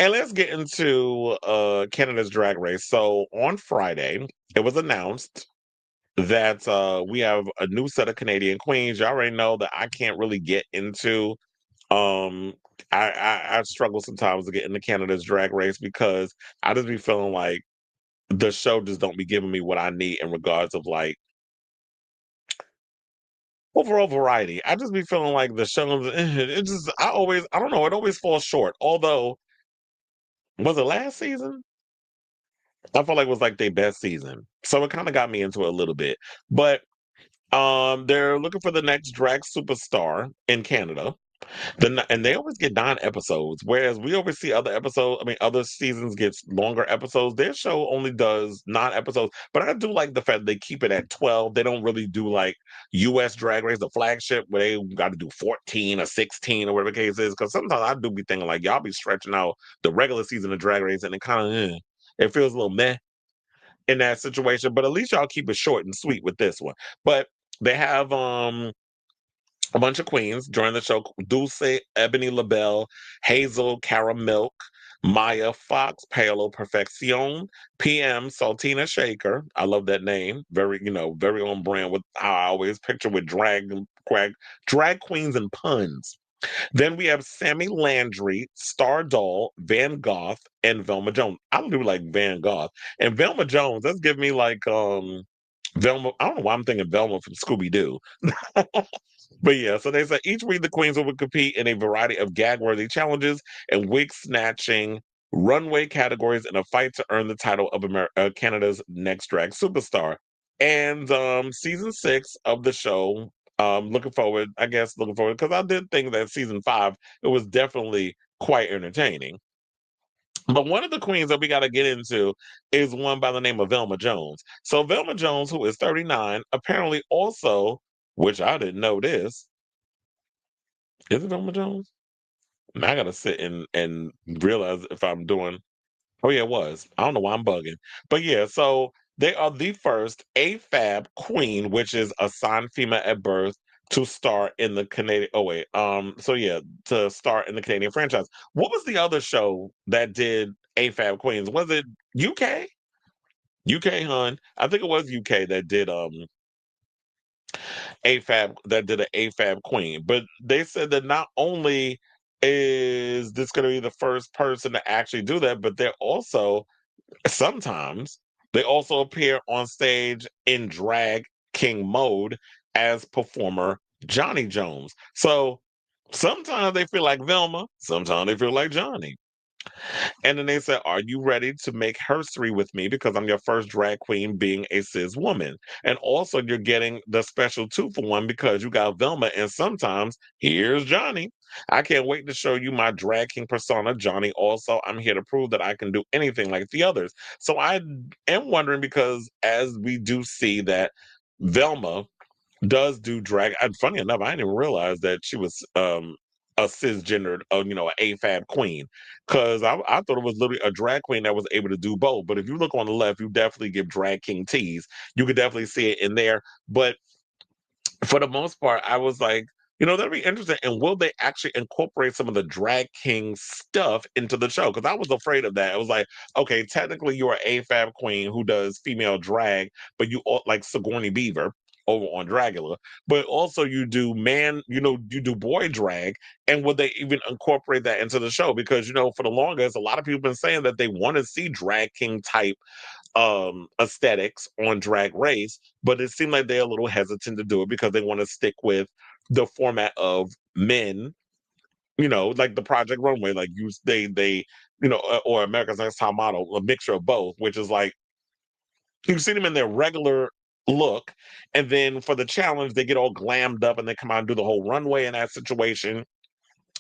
And let's get into Canada's Drag Race. So on Friday, it was announced that we have a new set of Canadian queens. You already know that I can't really get into um I struggle sometimes to get into Canada's Drag Race because I just be feeling like the show just don't be giving me what I need in regards of like overall variety. I just be feeling like the show it just I don't know, it always falls short. Although was it last season? I felt like it was like their best season. So it kind of got me into it a little bit. But they're looking for the next drag superstar in Canada. And they always get 9 episodes, whereas we always see other episodes. I mean, other seasons gets longer episodes. Their show only does 9 episodes, but I do like the fact they keep it at 12. They don't really do like U.S. Drag Race, the flagship, where they got to do 14 or 16 or whatever the case is. Because sometimes I do be thinking like y'all be stretching out the regular season of Drag Race, and it kind of it feels a little meh in that situation. But at least y'all keep it short and sweet with this one. But they have a bunch of queens join the show: Dulce, Ebony LaBelle, Hazel, Cara Milk, Maya Fox, Paolo Perfeccion, PM, Saltina Shaker. I love that name. Very, very on brand with how I always picture with drag queens and puns. Then we have Sammy Landry, Star Doll, Van Gogh, and Velma Jones. I do like Van Gogh. And Velma Jones, that's giving me like Velma. I don't know why I'm thinking Velma from Scooby Doo. But yeah, so they said each week the queens will compete in a variety of gag-worthy challenges and wig-snatching runway categories in a fight to earn the title of Canada's next drag superstar. And season 6 of the show, looking forward because I did think that season 5 it was definitely quite entertaining. But one of the queens that we got to get into is one by the name of Velma Jones. So Velma Jones, who is 39, apparently also, which I didn't know this, is it Velma Jones? Now I gotta sit and realize if I'm doing. Oh yeah, it was. I don't know why I'm bugging, but yeah. So they are the first AFAB queen, which is assigned female at birth to star in the Canadian. Oh wait, so yeah, to star in the Canadian franchise. What was the other show that did AFAB queens? Was it UK? UK, hun. I think it was UK that did AFAB that did an AFAB queen. But they said that not only is this going to be the first person to actually do that, but they're also sometimes they also appear on stage in drag king mode as performer Johnny Jones. So sometimes they feel like Velma, sometimes they feel like Johnny. And then they said, "Are you ready to make history with me? Because I'm your first drag queen being a cis woman. And also, you're getting the special 2-for-1 because you got Velma, and sometimes here's Johnny. I can't wait to show you my drag king persona, Johnny. Also, I'm here to prove that I can do anything like the others." So I am wondering because as we do see that Velma does do drag. And funny enough, I didn't even realize that she was a cisgendered, an AFAB queen, because I thought it was literally a drag queen that was able to do both. But if you look on the left, you definitely give drag king tease. You could definitely see it in there. But for the most part, I was like, that'd be interesting. And will they actually incorporate some of the drag king stuff into the show? Because I was afraid of that. I was like, okay, technically you're an AFAB queen who does female drag, but you like Sigourney Beaver over on Dragula, but also you do you do boy drag. And would they even incorporate that into the show? Because for the longest, a lot of people have been saying that they want to see drag king type aesthetics on Drag Race, but it seemed like they're a little hesitant to do it because they want to stick with the format of men, like the Project Runway, like they or America's Next Top Model, a mixture of both, which is like you see them in their regular look, and then for the challenge, they get all glammed up and they come out and do the whole runway in that situation.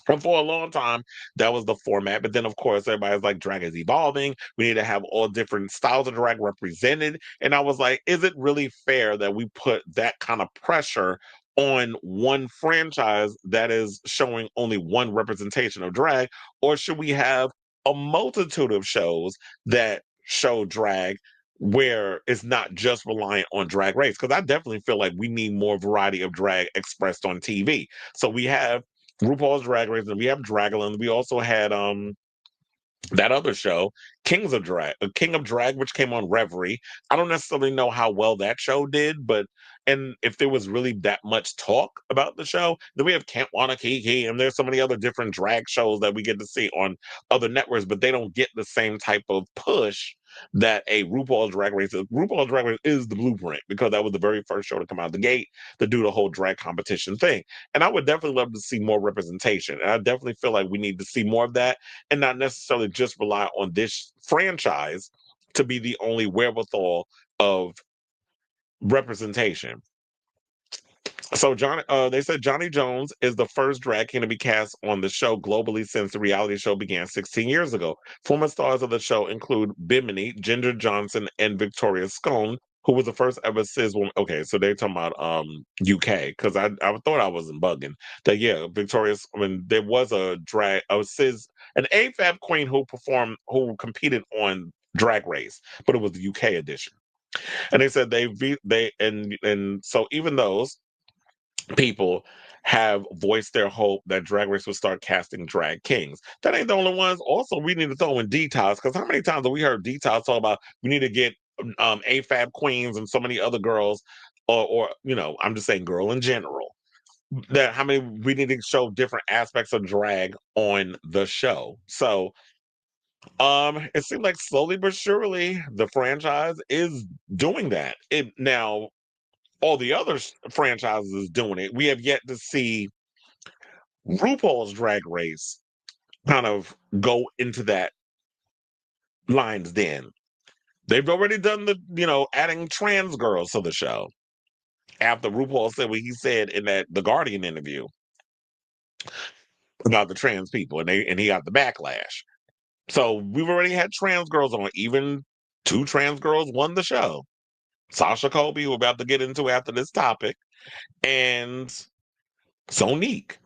And for a long time, that was the format. But then, of course, everybody's like, drag is evolving. We need to have all different styles of drag represented. And I was like, is it really fair that we put that kind of pressure on one franchise that is showing only one representation of drag? Or should we have a multitude of shows that show drag where it's not just reliant on Drag Race? Because I definitely feel like we need more variety of drag expressed on TV. So we have RuPaul's Drag Race, and we have Dragaland. We also had that other show, King of Drag, which came on Reverie. I don't necessarily know how well that show did, but and if there was really that much talk about the show, then we have Can't Wanna Kiki, and there's so many other different drag shows that we get to see on other networks, but they don't get the same type of push that a RuPaul's Drag Race is. RuPaul's Drag Race is the blueprint because that was the very first show to come out of the gate to do the whole drag competition thing. And I would definitely love to see more representation. And I definitely feel like we need to see more of that and not necessarily just rely on this franchise to be the only wherewithal of representation. So they said Johnny Jones is the first drag king to be cast on the show globally since the reality show began 16 years ago. Former stars of the show include Bimini, Ginger Johnson, and Victoria Scone, who was the first ever cis woman. Okay, so they're talking about UK because I thought I wasn't bugging. That yeah, I mean, there was a cis, an AFAB queen who competed on Drag Race, but it was the UK edition. And they said they and so even those people have voiced their hope that Drag Race will start casting drag kings. That ain't the only ones. Also, we need to throw in detox because how many times have we heard detox talk about we need to get AFAB queens and so many other girls, or I'm just saying girl in general. That how many we need to show different aspects of drag on the show. So it seems like slowly but surely the franchise is doing that. It now all the other franchises is doing it. We have yet to see RuPaul's Drag Race kind of go into that lion's den. They've already done adding trans girls to the show after RuPaul said what he said in that The Guardian interview about the trans people, and he got the backlash. So we've already had trans girls on. Even two trans girls won the show. Sasha Colby, who we're about to get into after this topic, and Sonique.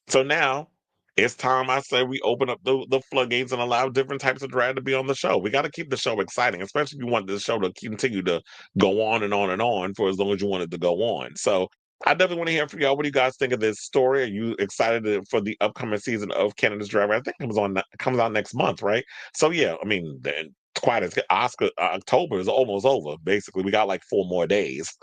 So now it's time I say we open up the floodgates and allow different types of drag to be on the show. We got to keep the show exciting, especially if you want the show to continue to go on and on and on for as long as you want it to go on. So I definitely want to hear from y'all. What do you guys think of this story? Are you excited for the upcoming season of Canada's Drag Race? I think it comes out next month, right? So yeah, I mean, quite as Oscar October is almost over. Basically, we got like 4 more days.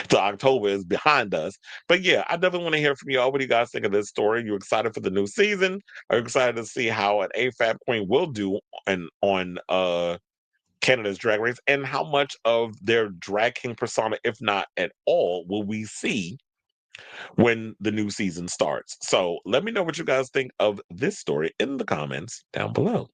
So October is behind us. But yeah, I definitely want to hear from y'all. What do you guys think of this story? You excited for the new season? Are you excited to see how an AFAB queen will do on Canada's Drag Race? And how much of their drag king persona, if not at all, will we see when the new season starts? So let me know what you guys think of this story in the comments down below.